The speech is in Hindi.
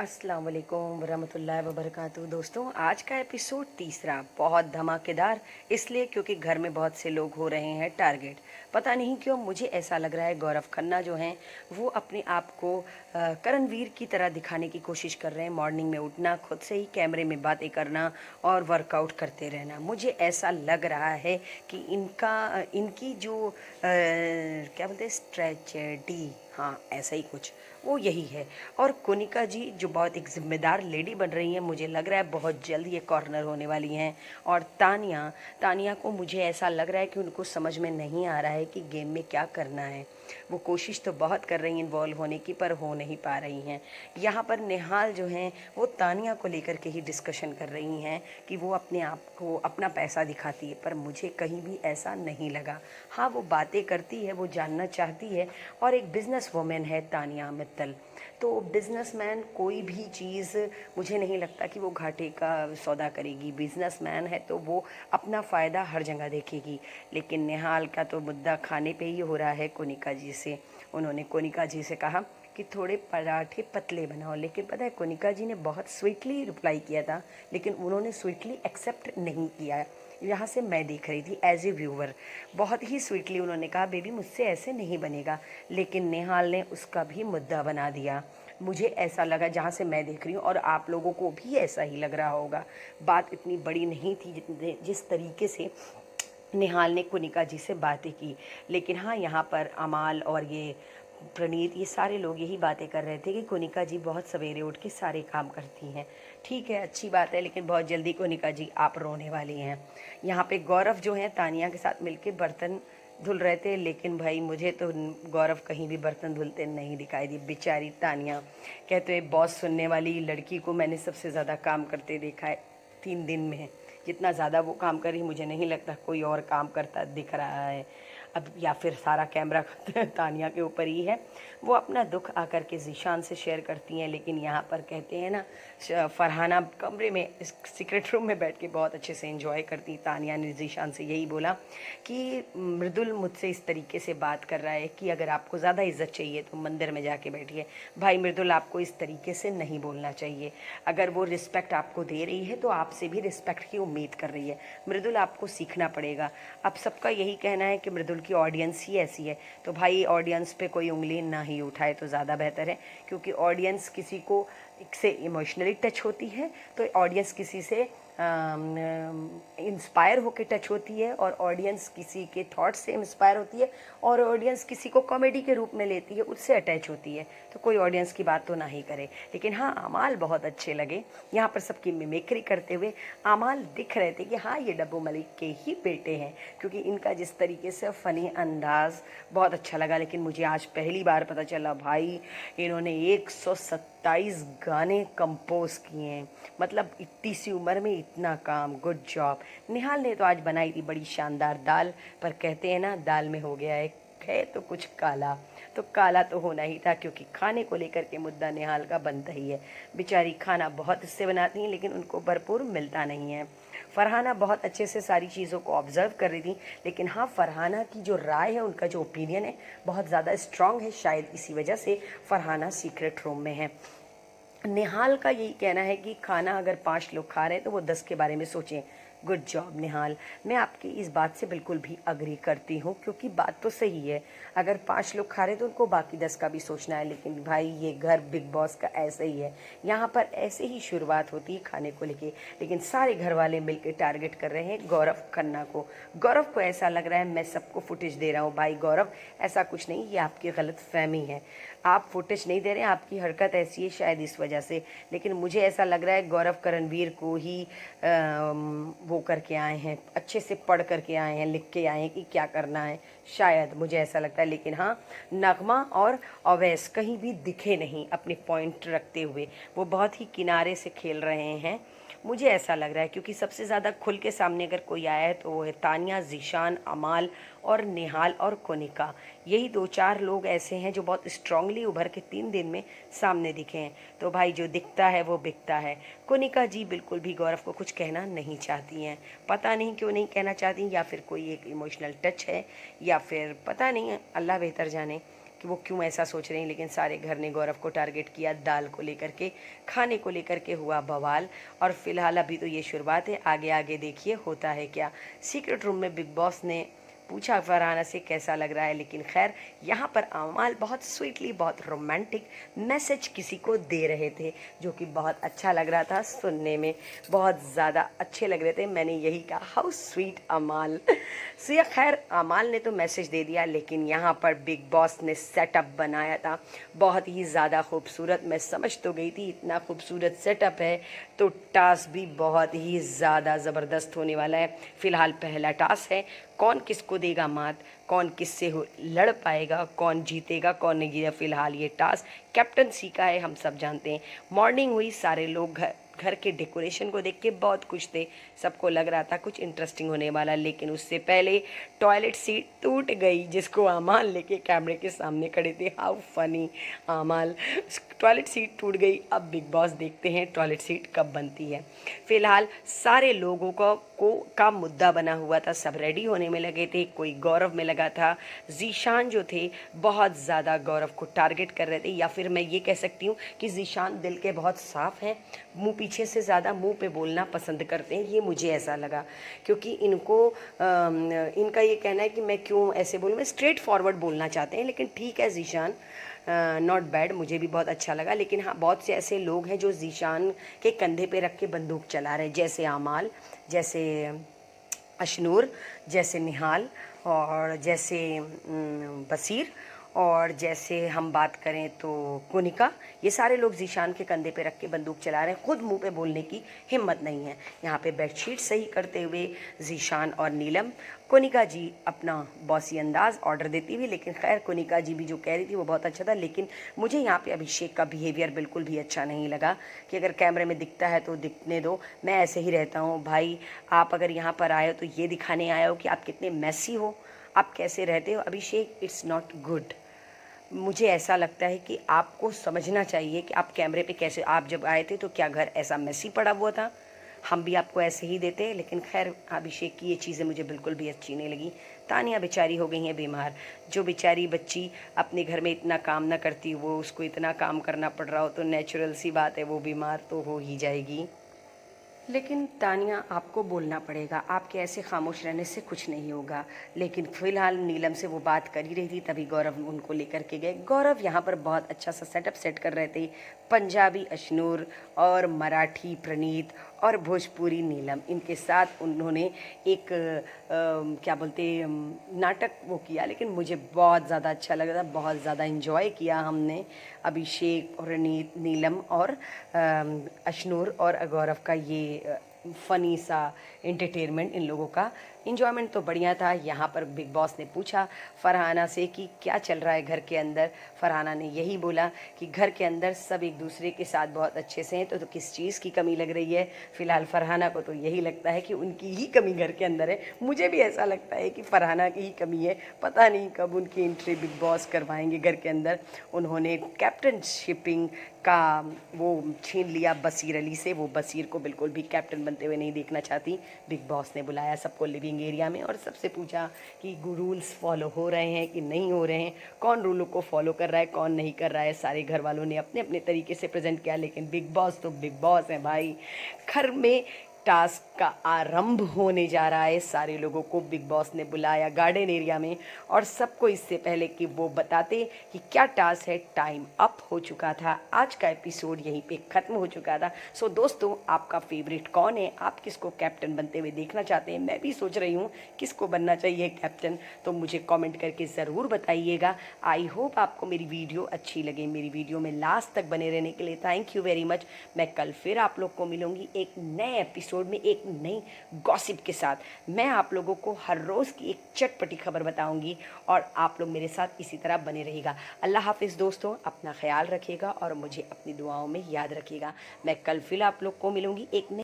अस्सलाम वालेकुम वरहमतुल्लाहि वबरकातुहू। दोस्तों, आज का एपिसोड तीसरा बहुत धमाकेदार इसलिए क्योंकि घर में बहुत से लोग हो रहे हैं टारगेट। पता नहीं क्यों मुझे ऐसा लग रहा है गौरव खन्ना जो हैं वो अपने आप को करणवीर की तरह दिखाने की कोशिश कर रहे हैं। मॉर्निंग में उठना, खुद से ही कैमरे में बातें करना और वर्कआउट करते रहना। मुझे ऐसा लग रहा है कि इनकी जो क्या बोलते हैं स्ट्रेचडी, हाँ ऐसा ही कुछ, वो यही है। और कोनिका जी जो बहुत एक जिम्मेदार लेडी बन रही हैं, मुझे लग रहा है बहुत जल्द ये कॉर्नर होने वाली हैं। और तानिया तानिया को मुझे ऐसा लग रहा है कि उनको समझ में नहीं आ रहा है कि गेम में क्या करना है। वो कोशिश तो बहुत कर रही हैं इन्वॉल्व होने की, पर हो नहीं पा रही हैं। यहाँ पर निहाल जो हैं वो तानिया को लेकर के ही डिस्कशन कर रही हैं कि वो अपने आप को अपना पैसा दिखाती है, पर मुझे कहीं भी ऐसा नहीं लगा। हाँ, वो बातें करती है, वो जानना चाहती है, और एक बिजनेस वुमेन है तानिया मित्तल। तो बिजनेसमैन कोई भी चीज़, मुझे नहीं लगता कि वो घाटे का सौदा करेगी। बिजनेसमैन है तो वो अपना फ़ायदा हर जगह देखेगी। लेकिन निहाल का तो मुद्दा खाने पे ही हो रहा है कोनिका जी से। उन्होंने कोनिका जी से कहा कि थोड़े पराठे पतले बनाओ, लेकिन पता है कोनिका जी ने बहुत स्वीटली रिप्लाई किया था, लेकिन उन्होंने स्वीटली एक्सेप्ट नहीं किया। यहाँ से मैं देख रही थी एज ए व्यूवर, बहुत ही स्वीटली उन्होंने कहा बेबी मुझसे ऐसे नहीं बनेगा, लेकिन नेहाल ने उसका भी मुद्दा बना दिया। मुझे ऐसा लगा जहाँ से मैं देख रही हूँ, और आप लोगों को भी ऐसा ही लग रहा होगा। बात इतनी बड़ी नहीं थी जिस तरीके से निहाल ने कोनिका जी से बातें की। लेकिन हाँ, यहाँ पर अमाल और ये प्रणीत, ये सारे लोग यही बातें कर रहे थे कि कोनिका जी बहुत सवेरे उठ के सारे काम करती हैं। ठीक है, अच्छी बात है, लेकिन बहुत जल्दी कोनिका जी आप रोने वाली हैं। यहाँ पे गौरव जो हैं तानिया के साथ मिलके बर्तन धुल रहे थे, लेकिन भाई मुझे तो गौरव कहीं भी बर्तन धुलते नहीं दिखाई दी। बेचारी तानिया, कहते हैं बॉस सुनने वाली लड़की को मैंने सबसे ज़्यादा काम करते देखा है 3 दिन में। जितना ज़्यादा वो काम कर रही, मुझे नहीं लगता कोई और काम करता दिख रहा है अब, या फिर सारा कैमरा तानिया के ऊपर ही है। वो अपना दुख आकर के ज़ीशान से शेयर करती हैं, लेकिन यहाँ पर कहते हैं ना, फरहाना कमरे में सीक्रेट रूम में बैठ के बहुत अच्छे से एंजॉय करती। तानिया ने ज़ीशान से यही बोला कि मृदुल मुझसे इस तरीके से बात कर रहा है कि अगर आपको ज़्यादा इज्जत चाहिए तो मंदिर में जाके बैठिए। भाई मृदुल, आपको इस तरीके से नहीं बोलना चाहिए। अगर वो रिस्पेक्ट आपको दे रही है तो आपसे भी रिस्पेक्ट की उम्मीद कर रही है। मृदुल, आपको सीखना पड़ेगा। अब सबका यही कहना है कि मृदुल की ऑडियंस ही ऐसी है, तो भाई ऑडियंस पे कोई उंगली ना ही उठाए तो ज़्यादा बेहतर है, क्योंकि ऑडियंस किसी को से इमोशनली टच होती है, तो ऑडियंस किसी से इंस्पायर होकर टच होती है, और ऑडियंस किसी के थॉट से इंस्पायर होती है, और ऑडियंस किसी को कॉमेडी के रूप में लेती है, उससे अटैच होती है। तो कोई ऑडियंस की बात तो ना ही करे। लेकिन हाँ, अमाल बहुत अच्छे लगे यहाँ पर सबकी मिमिक्री करते हुए। अमाल दिख रहे थे कि हाँ, ये डब्बू मलिक के ही बेटे हैं, क्योंकि इनका जिस तरीके से फ़नी अंदाज़ बहुत अच्छा लगा। लेकिन मुझे आज पहली बार पता चला भाई, इन्होंने 127 गाने कंपोज किए हैं। मतलब इतनी सी उम्र में इतना काम, गुड जॉब। निहाल ने तो आज बनाई थी बड़ी शानदार दाल, पर कहते हैं ना, दाल में हो गया है तो कुछ काला। तो काला तो होना ही था, क्योंकि खाने को लेकर के मुद्दा निहाल का बनता ही है। बेचारी खाना बहुत इससे बनाती हैं, लेकिन उनको भरपूर मिलता नहीं है। फरहाना बहुत अच्छे से सारी चीज़ों को ऑब्जर्व कर रही थी, लेकिन हाँ, फरहाना की जो राय है, उनका जो ओपिनियन है, बहुत ज़्यादा स्ट्रांग है। शायद इसी वजह से फरहाना सीक्रेट रूम में है। निहाल का यही कहना है कि खाना अगर 5 लोग खा रहे हैं तो वो 10 के बारे में सोचें। गुड जॉब निहाल, मैं आपकी इस बात से बिल्कुल भी अग्री करती हूँ, क्योंकि बात तो सही है। अगर 5 लोग खा रहे हैं तो उनको बाकी 10 का भी सोचना है। लेकिन भाई, ये घर बिग बॉस का ऐसे ही है, यहाँ पर ऐसे ही शुरुआत होती है खाने को लेके। लेकिन सारे घर वाले मिलकर टारगेट कर रहे हैं गौरव खन्ना को। गौरव को ऐसा लग रहा है मैं सबको फुटेज दे रहा हूँ। भाई गौरव, ऐसा कुछ नहीं, ये आपकी गलत फहमी है। आप फुटेज नहीं दे रहे हैं, आपकी हरकत ऐसी है शायद इस वजह से। लेकिन मुझे ऐसा लग रहा है गौरव करणवीर को ही वो करके आए हैं, अच्छे से पढ़ करके आए हैं, लिख के आए हैं कि क्या करना है, शायद मुझे ऐसा लगता है। लेकिन हाँ, नगमा और अवैस कहीं भी दिखे नहीं अपने पॉइंट रखते हुए, वो बहुत ही किनारे से खेल रहे हैं, मुझे ऐसा लग रहा है। क्योंकि सबसे ज़्यादा खुल के सामने अगर कोई आया है तो वो है तानिया, ज़ीशान, अमाल और निहाल और कोनिका। यही 2-4 लोग ऐसे हैं जो बहुत स्ट्रांगली उभर के 3 दिन में सामने दिखे हैं। तो भाई, जो दिखता है वो बिकता है। कोनिका जी बिल्कुल भी गौरव को कुछ कहना नहीं चाहती हैं। पता नहीं क्यों नहीं कहना चाहती, या फिर कोई एक इमोशनल टच है, या फिर पता नहीं, अल्लाह बेहतर जाने। कि वो क्यों ऐसा सोच रहे हैं, लेकिन सारे घर ने गौरव को टारगेट किया। दाल को लेकर के, खाने को लेकर के हुआ बवाल। और फिलहाल अभी तो ये शुरुआत है, आगे आगे देखिए होता है क्या। सीक्रेट रूम में बिग बॉस ने पूछा फरहाना से कैसा लग रहा है, लेकिन खैर यहाँ पर अमाल बहुत स्वीटली, बहुत रोमांटिक मैसेज किसी को दे रहे थे, जो कि बहुत अच्छा लग रहा था सुनने में, बहुत ज़्यादा अच्छे लग रहे थे। मैंने यही कहा, हाउ स्वीट अमाल। सो या खैर, अमाल ने तो मैसेज दे दिया, लेकिन यहाँ पर बिग बॉस ने सेटअप बनाया था बहुत ही ज़्यादा खूबसूरत। मैं समझ तो गई थी इतना खूबसूरत सेटअप है तो टास्क भी बहुत ही ज़्यादा ज़बरदस्त होने वाला है। फिलहाल पहला टास्क है, कौन किसको देगा मात, कौन किससे लड़ पाएगा, कौन जीतेगा कौन नहीं जीतेगा। फिलहाल ये टास्क कैप्टनसी का है, हम सब जानते हैं। मॉर्निंग हुई, सारे लोग घर के डेकोरेशन को देख के बहुत खुश थे, सबको लग रहा था कुछ इंटरेस्टिंग होने वाला। लेकिन उससे पहले टॉयलेट सीट टूट गई, जिसको अमाल लेके कैमरे के सामने खड़े थे। हाउ फनी अमाल, टॉयलेट सीट टूट गई। अब बिग बॉस देखते हैं टॉयलेट सीट कब बनती है। फिलहाल सारे लोगों का मुद्दा बना हुआ था, सब रेडी होने में लगे थे, कोई गौरव में लगा था। जीशान जो थे बहुत ज़्यादा गौरव को टारगेट कर रहे थे, या फिर मैं ये कह सकती हूँ कि जीशान दिल के बहुत साफ़ हैं, मुंह पीछे से ज़्यादा मुंह पे बोलना पसंद करते हैं। ये मुझे ऐसा लगा, क्योंकि इनका ये कहना है कि मैं क्यों ऐसे बोलूँ, मैं स्ट्रेट फॉरवर्ड बोलना चाहते हैं। लेकिन ठीक है, जीशान नॉट बैड, मुझे भी बहुत अच्छा लगा। लेकिन हाँ, बहुत से ऐसे लोग हैं जो जीशान के कंधे पे रख के बंदूक चला रहे हैं, जैसे आमाल, जैसे अशनूर, जैसे निहाल, और जैसे बसीर, और जैसे हम बात करें तो कोनिका। ये सारे लोग जीशान के कंधे पे रख के बंदूक चला रहे हैं, खुद मुंह पे बोलने की हिम्मत नहीं है। यहाँ पे बेडशीट सही करते हुए जीशान और नीलम, कोनिका जी अपना बॉसी अंदाज ऑर्डर देती हुई। लेकिन खैर, कोनिका जी भी जो कह रही थी वो बहुत अच्छा था। लेकिन मुझे यहाँ पे अभिषेक का बिहेवियर बिल्कुल भी अच्छा नहीं लगा, कि अगर कैमरे में दिखता है तो दिखने दो, मैं ऐसे ही रहता हूँ भाई। आप अगर यहाँ पर आए हो तो ये दिखाने आए हो कि आप कितने मैसी हो, आप कैसे रहते हो। अभिषेक, इट्स नॉट गुड। मुझे ऐसा लगता है कि आपको समझना चाहिए कि आप कैमरे पे कैसे, आप जब आए थे तो क्या घर ऐसा मैसी पड़ा हुआ था, हम भी आपको ऐसे ही देते। लेकिन खैर, अभिषेक की ये चीज़ें मुझे बिल्कुल भी अच्छी नहीं लगी। तानिया बेचारी हो गई हैं बीमार, जो बेचारी बच्ची अपने घर में इतना काम ना करती, वो उसको इतना काम करना पड़ रहा हो तो नेचुरल सी बात है वो बीमार तो हो ही जाएगी। लेकिन तानिया, आपको बोलना पड़ेगा, आपके ऐसे खामोश रहने से कुछ नहीं होगा। लेकिन फिलहाल नीलम से वो बात कर ही रही थी, तभी गौरव उनको लेकर के गए। गौरव यहाँ पर बहुत अच्छा सा सेटअप सेट कर रहे थे। पंजाबी अशनूर और मराठी प्रणीत और भोजपुरी नीलम, इनके साथ उन्होंने एक क्या बोलते नाटक वो किया। लेकिन मुझे बहुत ज़्यादा अच्छा लगा था, बहुत ज़्यादा इन्जॉय किया हमने। अभिषेक और नीलम और अशनूर और गौरव का ये फ़नी सा एंटरटेनमेंट, इन लोगों का इन्जॉयमेंट तो बढ़िया था। यहाँ पर बिग बॉस ने पूछा फरहाना से कि क्या चल रहा है घर के अंदर। फरहाना ने यही बोला कि घर के अंदर सब एक दूसरे के साथ बहुत अच्छे से हैं, तो किस चीज़ की कमी लग रही है। फिलहाल फरहाना को तो यही लगता है कि उनकी ही कमी घर के अंदर है। मुझे भी ऐसा लगता है कि फरहाना की ही कमी है, पता नहीं कब उनकी एंट्री बिग बॉस करवाएंगे घर के अंदर। उन्होंने कैप्टनशिपिंग का वो छीन लिया बसीर अली से, वो बसीर को बिल्कुल भी कैप्टन बनते हुए नहीं देखना चाहती। बिग बॉस ने बुलाया सबको लिविंग एरिया में और सबसे पूछा कि रूल्स फॉलो हो रहे हैं कि नहीं हो रहे हैं, कौन रूलों को फॉलो कर रहा है कौन नहीं कर रहा है। सारे घर वालों ने अपने अपने तरीके से प्रेजेंट किया, लेकिन बिग बॉस तो बिग बॉस है भाई। घर में टास्क का आरंभ होने जा रहा है, सारे लोगों को बिग बॉस ने बुलाया गार्डन एरिया में, और सबको इससे पहले कि वो बताते कि क्या टास्क है, टाइम अप हो चुका था। आज का एपिसोड यहीं पे ख़त्म हो चुका था। सो दोस्तों, आपका फेवरेट कौन है, आप किसको कैप्टन बनते हुए देखना चाहते हैं? मैं भी सोच रही हूँ किसको बनना चाहिए कैप्टन, तो मुझे कॉमेंट करके ज़रूर बताइएगा। आई होप आपको मेरी वीडियो अच्छी लगे। मेरी वीडियो में लास्ट तक बने रहने के लिए थैंक यू वेरी मच। मैं कल फिर आप लोग को मिलूंगी एक नए एपिसोड में, एक नई गॉसिप के साथ। मैं आप लोगों को हर रोज़ की एक चटपटी खबर बताऊंगी और आप लोग मेरे साथ इसी तरह बने रहिएगा। अल्लाह हाफिज़ दोस्तों, अपना ख्याल रखिएगा और मुझे अपनी दुआओं में याद रखिएगा। मैं कल फिर आप लोग को मिलूंगी एक नई